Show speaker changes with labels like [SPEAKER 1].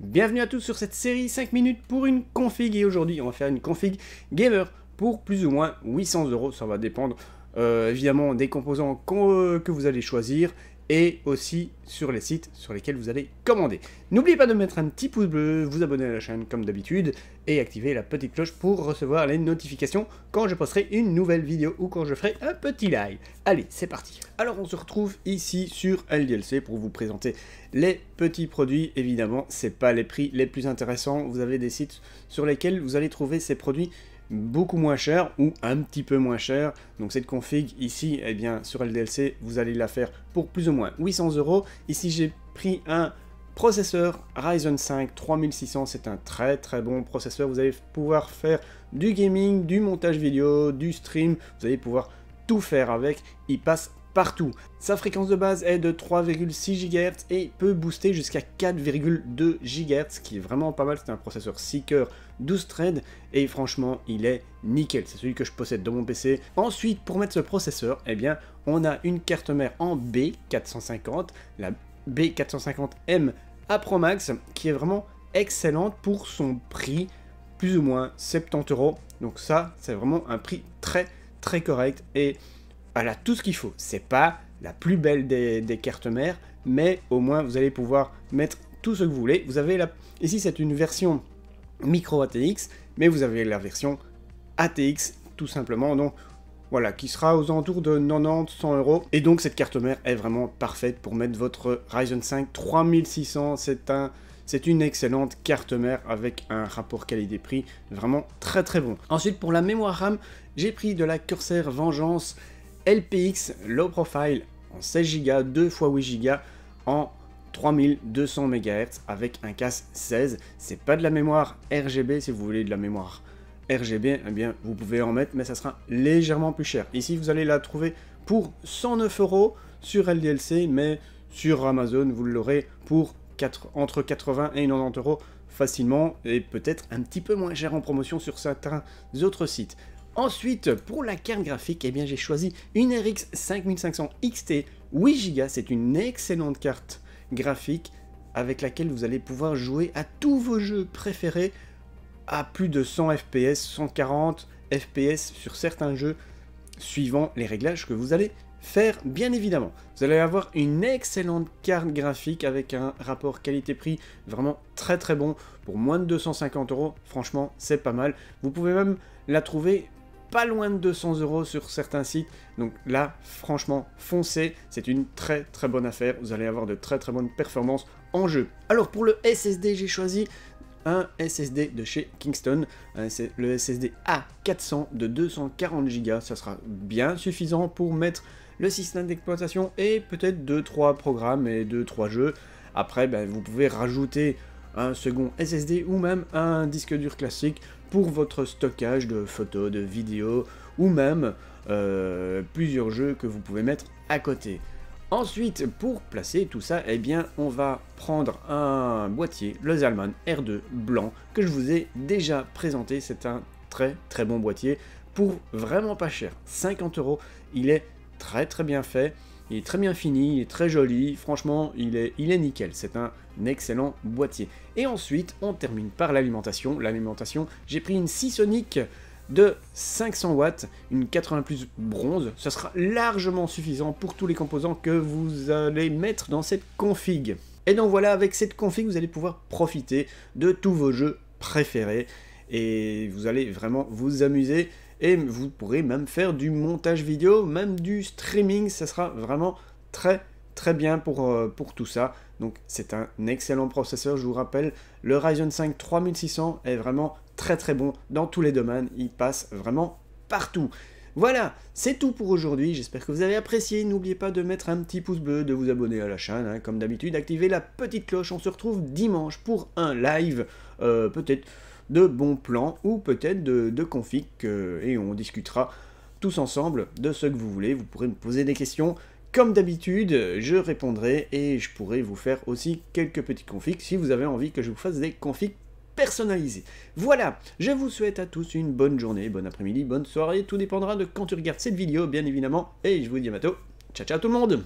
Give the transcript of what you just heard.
[SPEAKER 1] Bienvenue à tous sur cette série 5 minutes pour une config et aujourd'hui on va faire une config gamer pour plus ou moins 800 €, ça va dépendre évidemment des composants que vous allez choisir et aussi sur les sites sur lesquels vous allez commander. N'oubliez pas de mettre un petit pouce bleu, vous abonner à la chaîne comme d'habitude et activer la petite cloche pour recevoir les notifications quand je posterai une nouvelle vidéo ou quand je ferai un petit live. Allez, c'est parti. Alors on se retrouve ici sur LDLC pour vous présenter les petits produits. Évidemment, c'est pas les prix les plus intéressants. Vous avez des sites sur lesquels vous allez trouver ces produits beaucoup moins cher ou un petit peu moins cher. Donc cette config ici, eh bien sur LDLC, vous allez la faire pour plus ou moins 800 €. Ici j'ai pris un processeur Ryzen 5 3600, c'est un très bon processeur. Vous allez pouvoir faire du gaming, du montage vidéo, du stream, vous allez pouvoir tout faire avec, il passe partout. Sa fréquence de base est de 3,6 GHz et peut booster jusqu'à 4,2 GHz, qui est vraiment pas mal. C'est un processeur 6 cœurs 12 threads et franchement il est nickel, c'est celui que je possède dans mon PC. Ensuite, pour mettre ce processeur, eh bien on a une carte mère en B450, la B450M Apromax, qui est vraiment excellente pour son prix, plus ou moins 70 €. Donc ça, c'est vraiment un prix très correct et elle a tout ce qu'il faut. C'est pas la plus belle des cartes mères, mais au moins vous allez pouvoir mettre tout ce que vous voulez. Vous avez ici c'est une version micro ATX, mais vous avez la version ATX tout simplement, donc voilà, qui sera aux alentours de 90-100 €. Et donc cette carte mère est vraiment parfaite pour mettre votre Ryzen 5 3600. C'est une excellente carte mère avec un rapport qualité-prix vraiment très bon. Ensuite, pour la mémoire RAM, j'ai pris de la Corsair Vengeance LPX Low Profile en 16 Go, 2 x 8 Go en 3200 MHz avec un casse 16. C'est pas de la mémoire RGB. Si vous voulez de la mémoire RGB, eh bien vous pouvez en mettre, mais ça sera légèrement plus cher. Ici vous allez la trouver pour 109 € sur LDLC, mais sur Amazon vous l'aurez pour entre 80 et 90 € facilement, et peut-être un petit peu moins cher en promotion sur certains autres sites. Ensuite, pour la carte graphique, eh bien j'ai choisi une RX 5500 XT 8 Go. C'est une excellente carte graphique avec laquelle vous allez pouvoir jouer à tous vos jeux préférés à plus de 100 FPS, 140 FPS sur certains jeux, suivant les réglages que vous allez faire, bien évidemment. Vous allez avoir une excellente carte graphique avec un rapport qualité-prix vraiment très bon pour moins de 250 €. Franchement, c'est pas mal. Vous pouvez même la trouver pas loin de 200 € sur certains sites. Donc là, franchement, foncez. C'est une très bonne affaire. Vous allez avoir de très bonnes performances en jeu. Alors pour le SSD, j'ai choisi un SSD de chez Kingston, c'est le SSD A400 de 240 Go, ça sera bien suffisant pour mettre le système d'exploitation et peut-être 2-3 programmes et 2-3 jeux. Après, vous pouvez rajouter un second SSD ou même un disque dur classique pour votre stockage de photos, de vidéos ou même plusieurs jeux que vous pouvez mettre à côté. Ensuite, pour placer tout ça, eh bien, on va prendre un boîtier, le Zalman R2 blanc, que je vous ai déjà présenté. C'est un très bon boîtier pour vraiment pas cher, 50 €. Il est très bien fait, il est très bien fini, il est très joli. Franchement, il est nickel. C'est un excellent boîtier. Et ensuite, on termine par l'alimentation. L'alimentation, j'ai pris une Seasonic de 500 watts, une 80+ bronze, ça sera largement suffisant pour tous les composants que vous allez mettre dans cette config. Et donc voilà, avec cette config, vous allez pouvoir profiter de tous vos jeux préférés et vous allez vraiment vous amuser et vous pourrez même faire du montage vidéo, même du streaming, ça sera vraiment très bien pour tout ça. Donc c'est un excellent processeur, je vous rappelle, le Ryzen 5 3600 est vraiment très bon dans tous les domaines, il passe vraiment partout. Voilà, c'est tout pour aujourd'hui, j'espère que vous avez apprécié. N'oubliez pas de mettre un petit pouce bleu, de vous abonner à la chaîne, comme d'habitude, activez la petite cloche. On se retrouve dimanche pour un live, peut-être de bons plans ou peut-être de config, et on discutera tous ensemble de ce que vous voulez. Vous pourrez me poser des questions. Comme d'habitude, je répondrai et je pourrai vous faire aussi quelques petites configs si vous avez envie que je vous fasse des configs personnalisés. Voilà, je vous souhaite à tous une bonne journée, bon après-midi, bonne soirée, tout dépendra de quand tu regardes cette vidéo bien évidemment, et je vous dis à bientôt, ciao tout le monde.